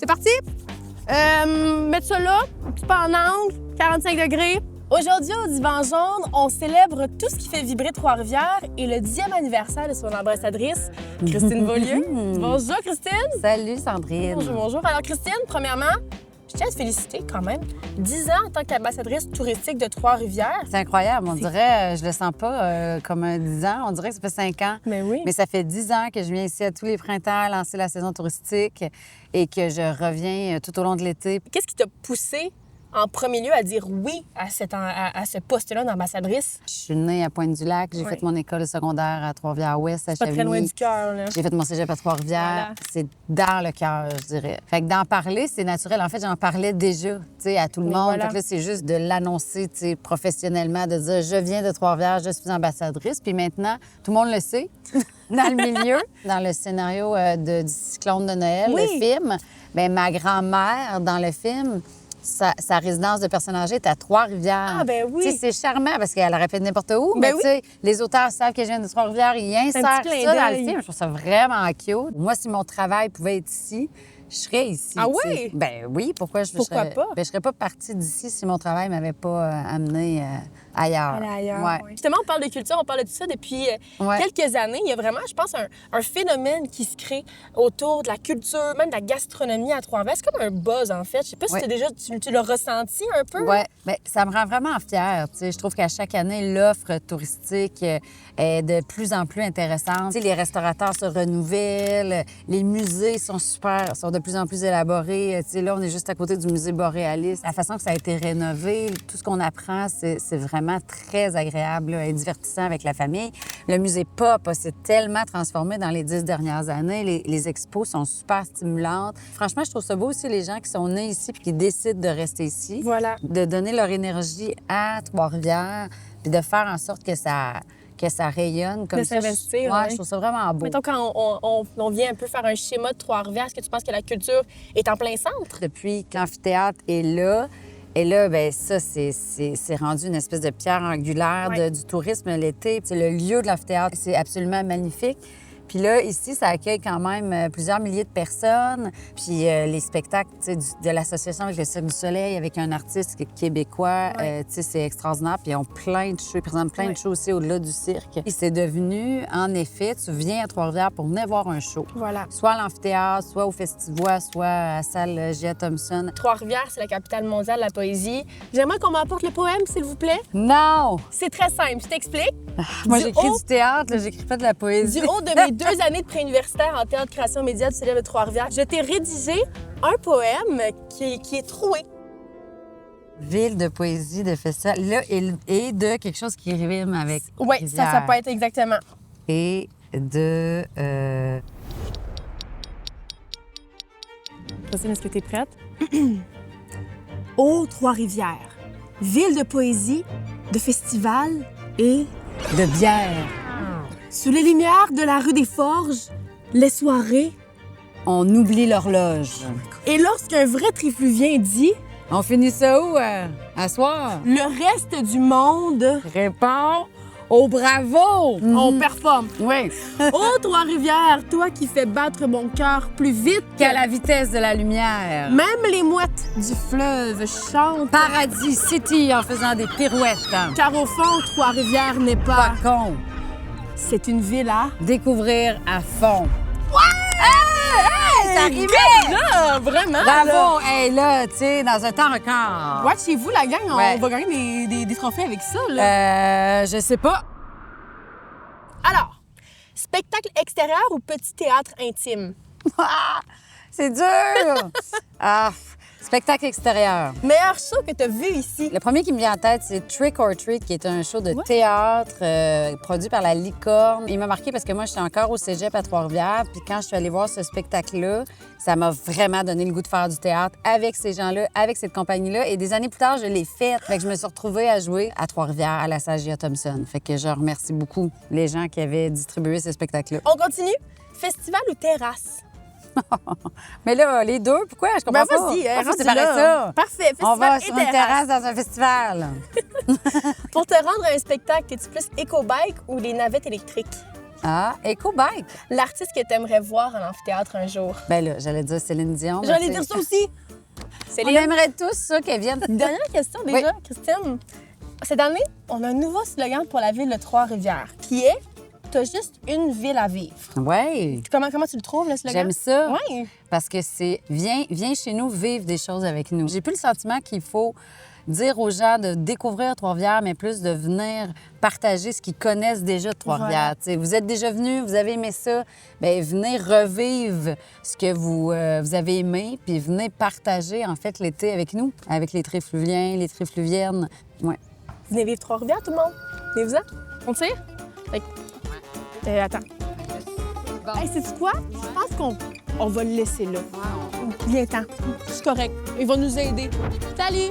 C'est parti! Mettre ça là, un petit peu en angle, 45 degrés. Aujourd'hui, au Divan Jaune, on célèbre tout ce qui fait vibrer Trois-Rivières et le 10e anniversaire de son ambassadrice, Christine Beaulieu. Bonjour, Christine! Salut, Sandrine! Bonjour, bonjour. Alors, Christine, premièrement, je tiens à te féliciter quand même. 10 ans en tant qu'ambassadrice touristique de Trois-Rivières. C'est incroyable. On dirait, je le sens pas comme un 10 ans. On dirait que ça fait 5 ans. Mais oui. Mais ça fait 10 ans que je viens ici à tous les printemps lancer la saison touristique et que je reviens tout au long de l'été. Qu'est-ce qui t'a poussé en premier lieu à dire oui à ce poste-là d'ambassadrice? Je suis née à Pointe-du-Lac. J'ai Ouais. fait mon école secondaire à Trois-Rivières-Ouest, à Pas Chavigny. très loin du cœur, là. J'ai fait mon cégep à Trois-Rivières. Voilà. C'est dans le cœur, je dirais. Fait que d'en parler, c'est naturel. En fait, j'en parlais déjà, tu sais, à tout le Mais monde. voilà. Fait que là, c'est juste de l'annoncer, tu sais, professionnellement, de dire je viens de Trois-Rivières, je suis ambassadrice. Puis maintenant, tout le monde le sait. Dans le milieu, dans le scénario du Cyclone de Noël, Oui. le film, bien, ma grand-mère, dans le film, sa résidence de personne âgée est à Trois-Rivières. Ah, ben oui. Tu sais, c'est charmant parce qu'elle aurait fait n'importe où, Ben mais oui. tu sais, les auteurs savent que je viens de Trois-Rivières, ils insèrent un petit clin ça dans le d'œil. film. Je trouve ça vraiment cute. Moi, si mon travail pouvait être ici, je serais ici. Ah tu sais. oui? Ben oui, pourquoi je Pourquoi serais... pas? Ben, je serais pas partie d'ici si mon travail m'avait pas amené ailleurs. Aller ailleurs. Ouais. Ouais. Justement, on parle de culture, on parle de tout ça depuis Ouais. quelques années. Il y a vraiment, je pense, un phénomène qui se crée autour de la culture, même de la gastronomie à Trois-Rivières. C'est comme un buzz, en fait. Je sais pas si Ouais. t'as déjà, tu l'as ressenti un peu. Oui, mais ça me rend vraiment fière. Tu sais, je trouve qu'à chaque année, l'offre touristique est de plus en plus intéressante. Tu sais, les restaurateurs se renouvellent, les musées sont super, sont de plus en plus élaborés. Tu sais, là, on est juste à côté du musée boréaliste. La façon que ça a été rénové, tout ce qu'on apprend, c'est vraiment très agréable là, et divertissant avec la famille. Le musée Pop s'est tellement transformé dans les 10 dernières années. Les expos sont super stimulantes. Franchement, je trouve ça beau aussi, les gens qui sont nés ici puis qui décident de rester ici. Voilà. De donner leur énergie à Trois-Rivières puis de faire en sorte que ça rayonne comme De ça. s'investir, Ouais, ouais. je trouve ça vraiment beau. Mettons, quand on vient un peu faire un schéma de Trois-Rivières, est-ce que tu penses que la culture est en plein centre? Depuis que l'amphithéâtre est là, et là, bien, ça, c'est rendu une espèce de pierre angulaire Ouais. du tourisme l'été. C'est le lieu de l'amphithéâtre, c'est absolument magnifique. Puis là, ici, ça accueille quand même plusieurs milliers de personnes. Puis les spectacles tu sais, de l'association avec le Cirque du Soleil, avec un artiste québécois, Ouais. tu sais, c'est extraordinaire. Puis ils ont plein de shows, ils présentent plein Ouais. de shows aussi au-delà du cirque. Et c'est devenu, en effet, tu viens à Trois-Rivières pour venir voir un show. Voilà. Soit à l'amphithéâtre, soit au Festivois, soit à la salle J.A. Thompson. Trois-Rivières, c'est la capitale mondiale de la poésie. J'aimerais qu'on m'apporte le poème, s'il vous plaît. Non! C'est très simple. Je t'explique. Moi, Du j'écris haut- du théâtre, là, j'écris pas de la poésie. Du haut de mes 2 années de préuniversitaire en théâtre, création média du Célèbre de Trois-Rivières, je t'ai rédigé un poème qui est troué. Ville de poésie, de festival, là, et de quelque chose qui rime avec Oui, ça rivière. peut être exactement. Et de... Christine, est-ce que tu es prête? Ô Trois-Rivières, ville de poésie, de festival et de bière. sous les lumières de la rue des Forges, les soirées. On oublie l'horloge. Et lorsqu'un vrai trifluvien dit On finit ça où, à soir? le reste du monde, Réponds au bravo! on performe. Oui. Ô Trois-Rivières, toi qui fais battre mon cœur plus vite Qu'à la vitesse de la lumière. même les mouettes du fleuve chantent. Paradis City en faisant des pirouettes. Car au fond, Trois-Rivières n'est Pas pas. con. C'est une ville à. Découvrir à fond. Ça rimait! Ah, vraiment! Bravo! Hey, là, tu sais, dans un temps record. Ouais, chez vous, la gang, on Ouais. va gagner des trophées avec ça, là. Je sais pas. Alors, spectacle extérieur ou petit théâtre intime? C'est dur! Ah, spectacle extérieur. Meilleur show que tu as vu ici? Le premier qui me vient en tête, c'est Trick or Treat, qui est un show de théâtre produit par la Licorne. Il m'a marqué parce que moi, j'étais encore au cégep à Trois-Rivières. Puis quand je suis allée voir ce spectacle-là, ça m'a vraiment donné le goût de faire du théâtre avec ces gens-là, avec cette compagnie-là. Et des années plus tard, je l'ai fait. Fait que je me suis retrouvée à jouer à Trois-Rivières, à la salle J.A. Thompson. Fait que je remercie beaucoup les gens qui avaient distribué ce spectacle-là. On continue? Festival ou terrasse? Mais là, les deux, pourquoi? Je comprends Ben pas. vas-y, Pourquoi rendu c'est pareil là. ça? Parfait, festival On va et sur une terrasse. terrasse dans un festival. Pour te rendre à un spectacle, es-tu plus éco-bike ou les navettes électriques? Ah, EcoBike. L'artiste que tu aimerais voir en amphithéâtre un jour. Ben là, j'allais dire Céline Dion. J'allais mais dire tu sais, ça aussi. On Céline. aimerait tous ça qu'elle vienne. Dernière question déjà, Christine. Cette année, on a un nouveau slogan pour la ville de Trois-Rivières qui est « T'as juste une ville à vivre Oui. ». Comment tu le trouves, le slogan? J'aime ça. Oui. Parce que c'est viens chez nous vivre des choses avec nous. J'ai plus le sentiment qu'il faut dire aux gens de découvrir Trois-Rivières, mais plus de venir partager ce qu'ils connaissent déjà de Trois-Rivières. Tu sais, vous êtes déjà venus, vous avez aimé ça, bien, venez revivre ce que vous avez aimé, puis venez partager, en fait, l'été avec nous, avec les Tréfluviens, les Tréfluviennes. Ouais. Venez vivre Trois-Rivières, tout le monde. Venez-vous-en. On tire? Fait que- attends. Hey, sais-tu quoi? Je pense qu'on va le laisser là. Viens-t'en. C'est correct. Il va nous aider. Salut!